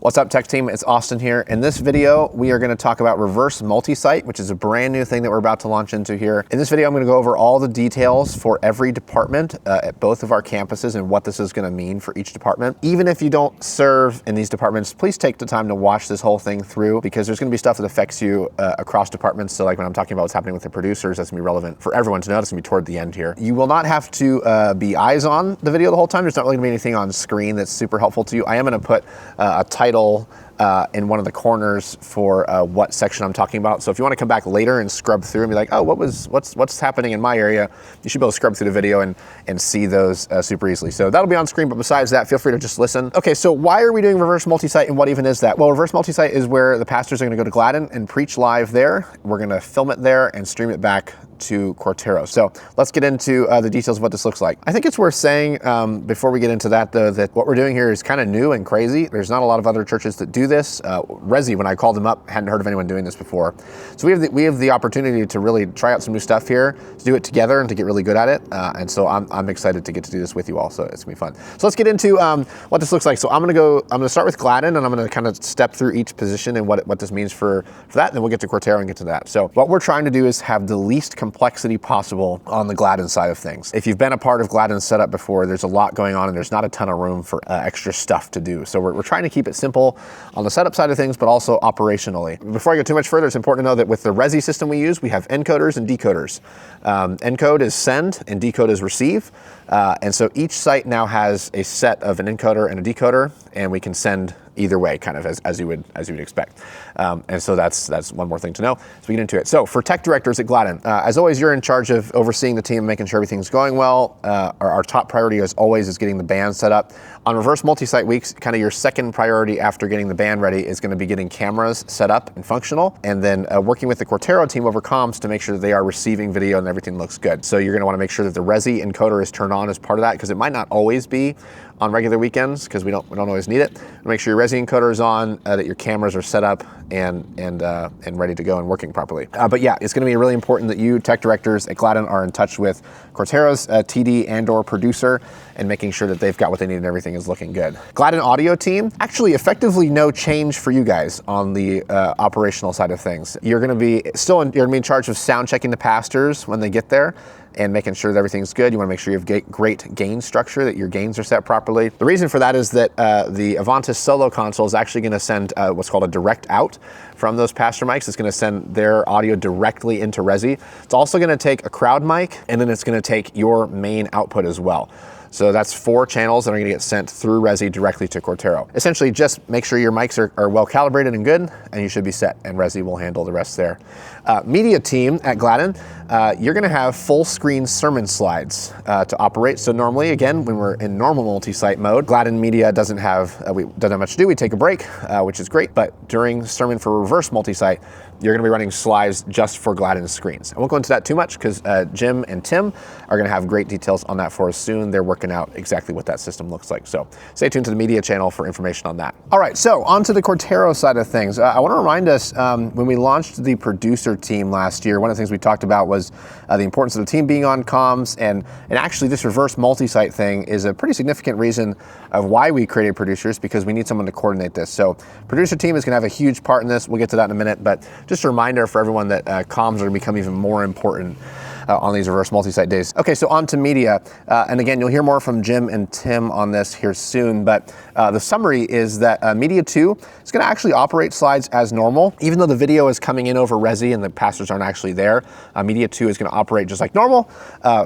What's up, tech team? It's Austin here. In this video, we are going to talk about reverse multi-site, which is a brand new thing that we're about to launch into here. In this video, I'm going to go over all the details for every department at both of our campuses and what this is going to mean for each department. Even if you don't serve in these departments, please take the time to watch this whole thing through, because there's going to be stuff that affects you across departments. So like when I'm talking about what's happening with the producers, that's going to be relevant for everyone to know. It's going to be toward the end here. You will not have to be eyes on the video the whole time. There's not really going to be anything on screen that's super helpful to you. I am going to put a title in one of the corners for what section I'm talking about. So if you want to come back later and scrub through and be like, oh, what's happening in my area, you should be able to scrub through the video and see those super easily. So that'll be on screen, but besides that, feel free to just listen. Okay, so why are we doing reverse multi-site and what even is that? Well, reverse multi-site is where the pastors are going to go to Gladden and preach live there. We're going to film it there and stream it back to Cortero. So let's get into the details of what this looks like. I think it's worth saying before we get into that though, that what we're doing here is kind of new and crazy. There's not a lot of other churches that do this. Resi, when I called them up, hadn't heard of anyone doing this before. So we have the opportunity to really try out some new stuff here, to do it together and to get really good at it. And so I'm excited to get to do this with you all. So it's gonna be fun. So let's get into what this looks like. So I'm gonna start with Gladden and I'm gonna kind of step through each position and what this means for that. And then we'll get to Cortero and get to that. So what we're trying to do is have the least complexity possible on the Gladden side of things. If you've been a part of Gladden's setup before, there's a lot going on and there's not a ton of room for extra stuff to do. So we're trying to keep it simple on the setup side of things, but also operationally. Before I go too much further, it's important to know that with the Resi system we use, we have encoders and decoders. Encode is send and decode is receive. And so each site now has a set of an encoder and a decoder, and we can send either way, kind of as you would expect. And so that's one more thing to know as we get into it. So for tech directors at Gladden, as always, you're in charge of overseeing the team, making sure everything's going well. Our top priority as always is getting the band set up. On reverse multi-site weeks, kind of your second priority after getting the band ready is going to be getting cameras set up and functional, and then working with the Cortero team over comms to make sure that they are receiving video and everything looks good. So you're going to want to make sure that the Resi encoder is turned on as part of that, because it might not always be on regular weekends, because we don't always need it. Make sure your Resi encoder is on, that your cameras are set up and ready to go and working properly. But yeah, it's going to be really important that you tech directors at Gladden are in touch with Cortero's TD and/or producer and making sure that they've got what they need and everything is looking good. Gladden audio team, actually effectively no change for you guys on the operational side of things. You're going to be you're going to be in charge of sound checking the pastors when they get there and making sure that everything's good. You want to make sure you have great gain structure, that your gains are set properly. The reason for that is that the Avantis Solo console is actually going to send what's called a direct out from those pastor mics. It's going to send their audio directly into Resi. It's also going to take a crowd mic, and then it's going to take your main output as well. So that's 4 channels that are going to get sent through Resi directly to Cortero. Essentially, just make sure your mics are well calibrated and good, and you should be set, and Resi will handle the rest there. Media team at Gladden, you're going to have full screen sermon slides to operate. So normally, again, when we're in normal multi-site mode, Gladden Media doesn't have much to do. We take a break, which is great. But during sermon for reverse multi-site, you're going to be running slides just for Gladden screens. I won't go into that too much because Jim and Tim are going to have great details on that for us soon. They're working out exactly what that system looks like. So stay tuned to the media channel for information on that. All right, so on to the Cortero side of things. I want to remind us, when we launched the producer team last year, one of the things we talked about was the importance of the team being on comms, and actually this reverse multi-site thing is a pretty significant reason of why we created producers, because we need someone to coordinate this. So producer team is going to have a huge part in this. We'll get to that in a minute, but just a reminder for everyone that comms are going to become even more important on these reverse multi-site days. Okay, so on to media. And again, you'll hear more from Jim and Tim on this here soon, but the summary is that Media 2 is gonna actually operate slides as normal. Even though the video is coming in over Resi and the pastors aren't actually there, Media 2 is gonna operate just like normal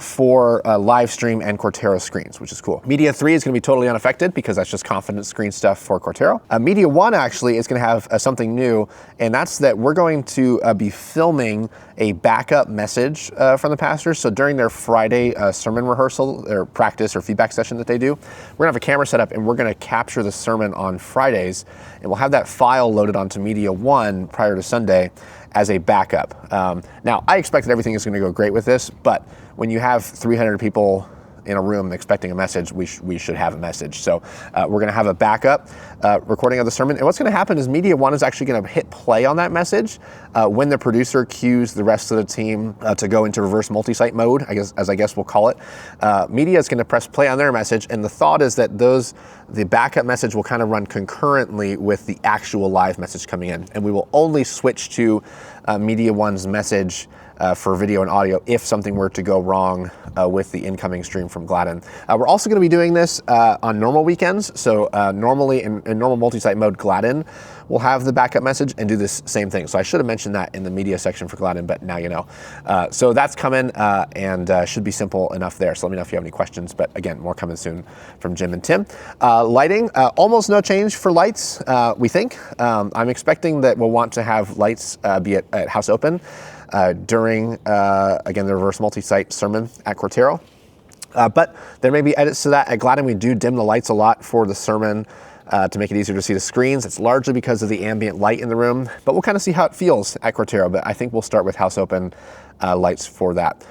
for live stream and Cortero screens, which is cool. Media 3 is gonna be totally unaffected because that's just confidence screen stuff for Cortero. Media 1 actually is gonna have something new, and that's that we're going to be filming a backup message from the pastors. So during their Friday sermon rehearsal or practice or feedback session that they do, we're gonna have a camera set up and we're gonna capture the sermon on Fridays, and we'll have that file loaded onto Media 1 prior to Sunday as a backup. Now, I expect that everything is gonna go great with this, but when you have 300 people in a room expecting a message, we should have a message. So we're going to have a backup recording of the sermon. And what's going to happen is Media One is actually going to hit play on that message when the producer cues the rest of the team to go into reverse multi-site mode, as I guess we'll call it. Media is going to press play on their message, and the thought is that the backup message will kind of run concurrently with the actual live message coming in, and we will only switch to Media One's message for video and audio if something were to go wrong with the incoming stream from Gladden. We're also going to be doing this on normal weekends. So normally in normal multi-site mode, Gladden will have the backup message and do this same thing. So I should have mentioned that in the media section for Gladden, but now you know. So that's coming and should be simple enough there. So let me know if you have any questions, but again, more coming soon from Jim and Tim. Lighting, almost no change for lights, we think. I'm expecting that we'll want to have lights be at house open during, again, the reverse multi-site sermon at Cortero. But there may be edits to that. At Gladden, we do dim the lights a lot for the sermon to make it easier to see the screens. It's largely because of the ambient light in the room, but we'll kind of see how it feels at Cortero. But I think we'll start with house open lights for that.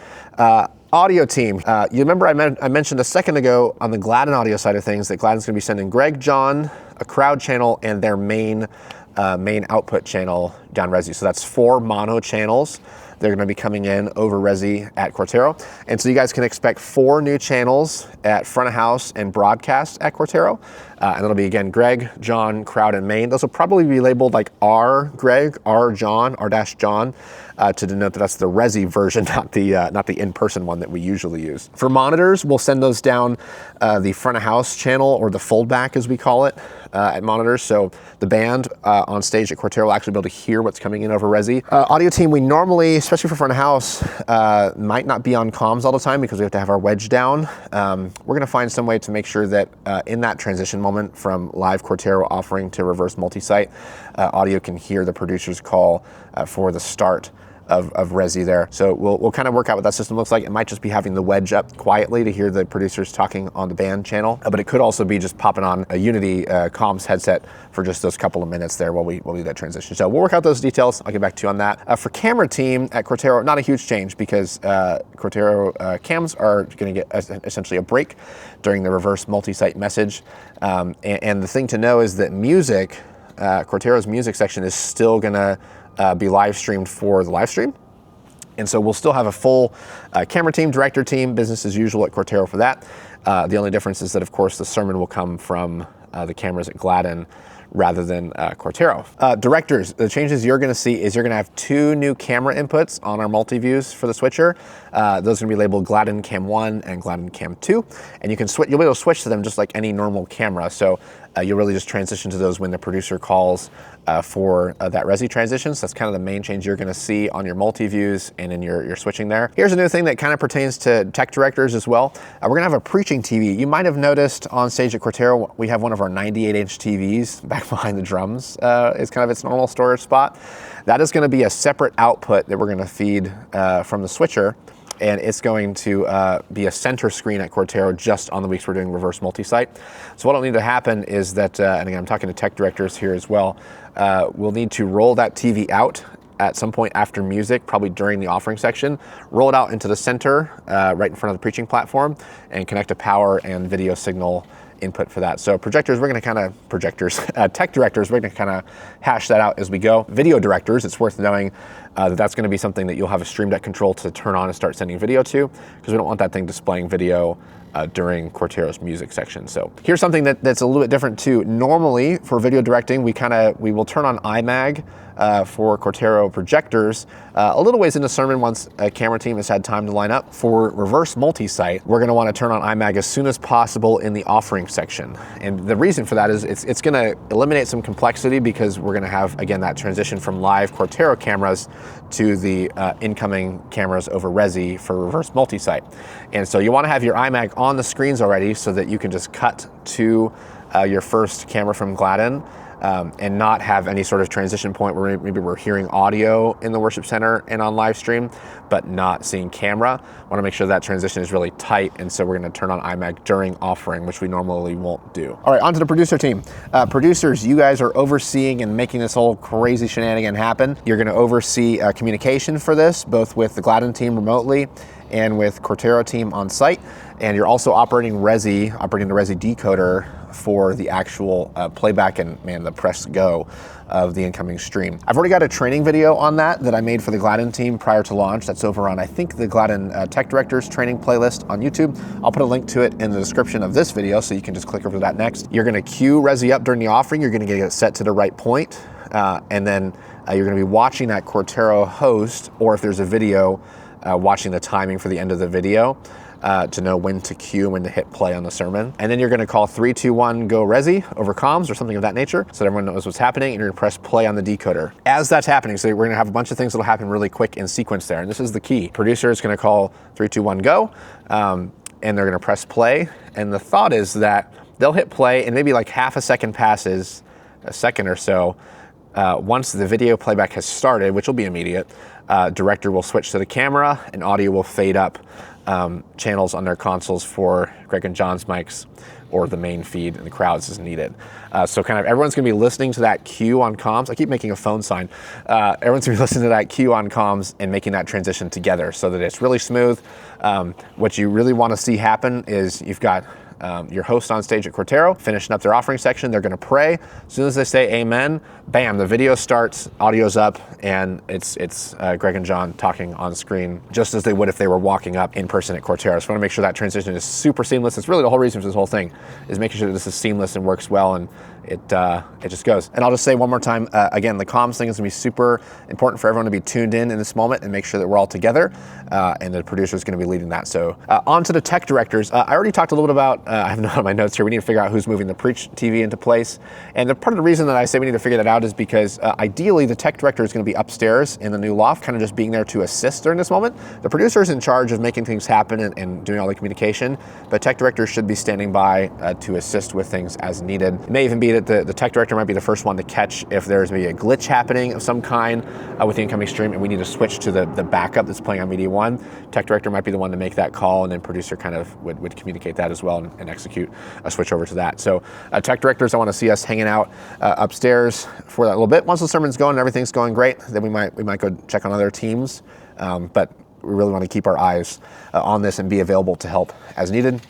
Audio team, you remember I mentioned a second ago on the Gladden audio side of things that Gladden's going to be sending Greg, John, a crowd channel, and their main output channel down Resi. So that's 4 mono channels. They're going to be coming in over Resi at Cortero. And so you guys can expect 4 new channels at front of house and broadcast at Cortero. And it'll be, again, Greg, John, crowd, and main. Those will probably be labeled like R Greg, R John, R-John, to denote that that's the Resi version, not the in-person one that we usually use. For monitors, we'll send those down the front of house channel, or the foldback as we call it, at monitors. So the band on stage at Cortero will actually be able to hear what's coming in over Resi. Audio team, we normally, especially for front of house, might not be on comms all the time because we have to have our wedge down. We're gonna find some way to make sure that in that transition moment from live Cortero offering to reverse multi-site, audio can hear the producer's call for the start of Resi there. So we'll kind of work out what that system looks like. It might just be having the wedge up quietly to hear the producers talking on the band channel, but it could also be just popping on a Unity comms headset for just those couple of minutes there while we do that transition. So we'll work out those details. I'll get back to you on that. For camera team at Cortero, not a huge change because Cortero cams are going to get essentially a break during the reverse multi-site message. And the thing to know is that music, Cortero's music section is still going to be live streamed for the live stream. And so we'll still have a full camera team, director team, business as usual at Cortero for that. The only difference is that, of course, the sermon will come from the cameras at Gladden rather than Cortero. Directors, the changes you're gonna see is you're gonna have 2 new camera inputs on our multi-views for the switcher. Those are gonna be labeled Gladden Cam 1 and Gladden Cam 2. And you'll be able to switch to them just like any normal camera. So you'll really just transition to those when the producer calls for that Resi transition. So that's kind of the main change you're gonna see on your multi-views and in your switching there. Here's a new thing that kind of pertains to tech directors as well. We're gonna have a preaching TV. You might have noticed on stage at Cortero, we have one of our 98-inch TVs back behind the drums. It's kind of its normal storage spot. That is gonna be a separate output that we're gonna feed from the switcher. And it's going to be a center screen at Cortero just on the weeks we're doing reverse multi-site. So what'll need to happen is that, and again, I'm talking to tech directors here as well, we'll need to roll that TV out at some point after music, probably during the offering section, roll it out into the center, right in front of the preaching platform, and connect a power and video signal input for that. So projectors, we're gonna kind of, tech directors, we're gonna kind of hash that out as we go. Video directors, it's worth knowing that that's gonna be something that you'll have a Stream Deck control to turn on and start sending video to, because we don't want that thing displaying video during Cortero's music section. So here's something that's a little bit different too. Normally for video directing, we will turn on iMag for Cortero projectors a little ways into sermon once a camera team has had time to line up. For reverse multi-site, we're gonna wanna turn on iMag as soon as possible in the offering section. And the reason for that is it's gonna eliminate some complexity because we're gonna have, again, that transition from live Cortero cameras to the incoming cameras over Resi for reverse multi-site. And so you wanna have your iMag on the screens already so that you can just cut to your first camera from Gladden and not have any sort of transition point where maybe we're hearing audio in the worship center and on live stream, but not seeing camera. I want to make sure that transition is really tight, and so we're going to turn on iMac during offering, which we normally won't do. All right, on to the producer team. Producers, you guys are overseeing and making this whole crazy shenanigan happen. You're going to oversee communication for this, both with the Gladden team remotely and with Cortero team on site. And you're also operating the Resi decoder for the actual playback and, man, the press go of the incoming stream. I've already got a training video on that I made for the Gladden team prior to launch. That's over on, I think, the Gladden Tech Directors training playlist on YouTube. I'll put a link to it in the description of this video, so you can just click over to that next. You're gonna queue Resi up during the offering. You're gonna get it set to the right point, and then you're gonna be watching that Cortero host, or if there's a video, watching the timing for the end of the video to know when to cue, when to hit play on the sermon. And then you're gonna call 3, 2, 1, go Resi over comms or something of that nature, so that everyone knows what's happening, and you're gonna press play on the decoder. As that's happening, so we're gonna have a bunch of things that'll happen really quick in sequence there, and this is the key. Producer is gonna call 3, 2, 1, go, and they're gonna press play, and the thought is that they'll hit play, and maybe like half a second passes, a second or so, once the video playback has started, which will be immediate, director will switch to the camera and audio will fade up channels on their consoles for Greg and John's mics or the main feed and the crowds as needed. So kind of everyone's gonna be listening to that cue on comms. I keep making a phone sign. Everyone's gonna be listening to that cue on comms and making that transition together so that it's really smooth. What you really wanna see happen is you've got your host on stage at Cortero, finishing up their offering section. They're gonna pray. As soon as they say amen, bam, the video starts, audio's up, and it's Greg and John talking on screen, just as they would if they were walking up in person at Cortero. So I wanna make sure that transition is super seamless. It's really the whole reason for this whole thing, is making sure that this is seamless and works well, and it just goes. And I'll just say one more time, again, the comms thing is gonna be super important for everyone to be tuned in this moment and make sure that we're all together, and the producer is gonna be leading that. So on to the tech directors. I already talked a little bit about, I have not on my notes here, we need to figure out who's moving the Preach TV into place. And part of the reason that I say we need to figure that out is because ideally the tech director is gonna be upstairs in the new loft, kind of just being there to assist during this moment. The producer is in charge of making things happen and doing all the communication, but tech director should be standing by to assist with things as needed. It may even be that the tech director might be the first one to catch if there's maybe a glitch happening of some kind with the incoming stream and we need to switch to the backup that's playing on Media One. Tech director might be the one to make that call, and then producer kind of would communicate that as well and execute a switch over to that. So tech directors, I want to see us hanging out upstairs for that little bit. Once the sermon's going and everything's going great, then we might go check on other teams, but we really want to keep our eyes on this and be available to help as needed.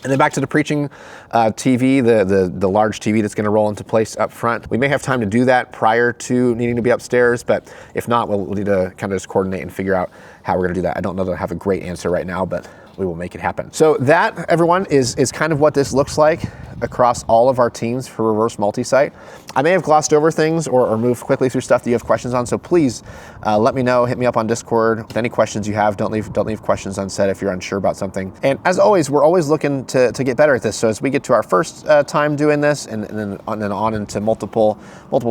And then back to the preaching TV, the large TV that's gonna roll into place up front. We may have time to do that prior to needing to be upstairs, but if not, we'll need to kind of just coordinate and figure out how we're gonna do that. I don't know that I have a great answer right now, but we will make it happen. So that, everyone, is kind of what this looks like across all of our teams for reverse multi-site. I may have glossed over things or moved quickly through stuff that you have questions on, so please let me know, hit me up on Discord with any questions you have. Don't leave questions unsaid if you're unsure about something. And as always, we're always looking to get better at this. So as we get to our first time doing this and then on into multiple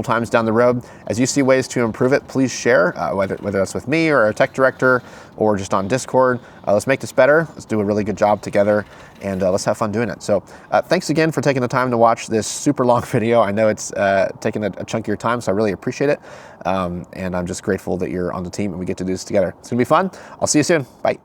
times down the road, as you see ways to improve it, please share, whether that's with me or a tech director or just on Discord. Let's make this better. Let's do a really good job together, and let's have fun doing it. So thanks again for taking the time to watch this super long video. I know it's taking a chunk of your time, so I really appreciate it. And I'm just grateful that you're on the team and we get to do this together. It's gonna be fun. I'll see you soon. Bye.